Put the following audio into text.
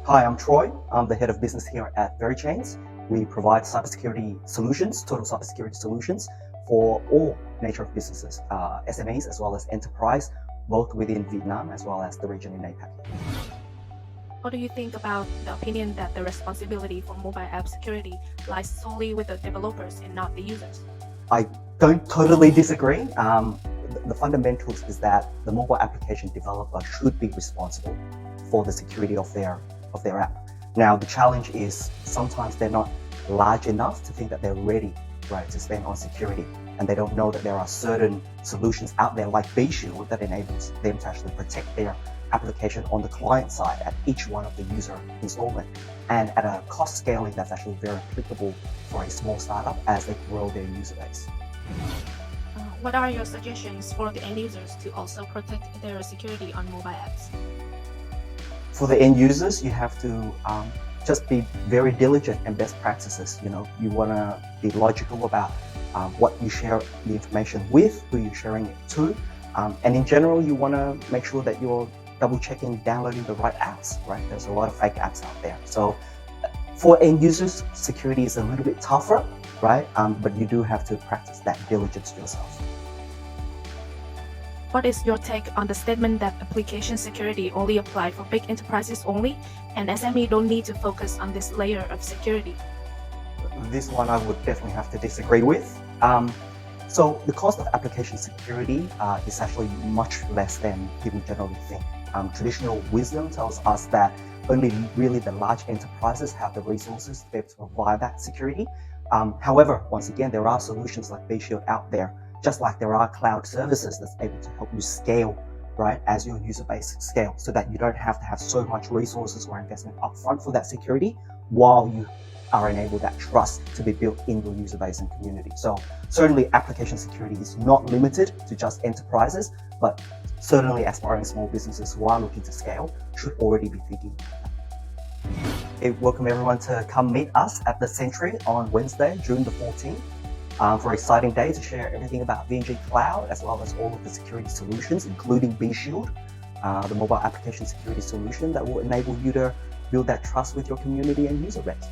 Hi, I'm Troy. I'm the head of business here at Verichains. We provide cybersecurity solutions, total cybersecurity solutions for all nature of businesses, SMEs as well as enterprise, both within Vietnam as well as the region in APAC. What do you think about the opinion that the responsibility for mobile app security lies solely with the developers and not the users? I don't totally disagree. The fundamentals is that the mobile application developer should be responsible for the security of their app. Now, the challenge is sometimes they're not large enough to think that they're ready, right, to spend on security, and they don't know that there are certain solutions out there like VShield that enables them to actually protect their application on the client side at each one of the user installment, and at a cost scaling that's actually very applicable for a small startup as they grow their user base. What are your suggestions for the end users to also protect their security on mobile apps? For the end users, you have to just be very diligent and best practices. You want to be logical about what you share the information with, who you're sharing it to, and in general, you want to make sure that you're double checking, downloading the right apps, right? There's a lot of fake apps out there. So for end users, security is a little bit tougher, right? But you do have to practice that diligence yourself. What is your take on the statement that application security only apply for big enterprises only, and SME don't need to focus on this layer of security? This one I would definitely have to disagree with. So the cost of application security is actually much less than people generally think. Traditional wisdom tells us that only really the large enterprises have the resources to be able to provide that security. However, once again, there are solutions like VShield out there, just like there are cloud services that's able to help you scale, right, as your user base scale, so that you don't have to have so much resources or investment upfront for that security while you are enable that trust to be built in your user base and community. So certainly application security is not limited to just enterprises, but certainly aspiring small businesses who are looking to scale should already be thinking about that. I welcome everyone to come meet us at the Century on Wednesday, June the 14th. For an exciting day to share everything about VNG Cloud, as well as all of the security solutions, including VShield, the mobile application security solution that will enable you to build that trust with your community and user base.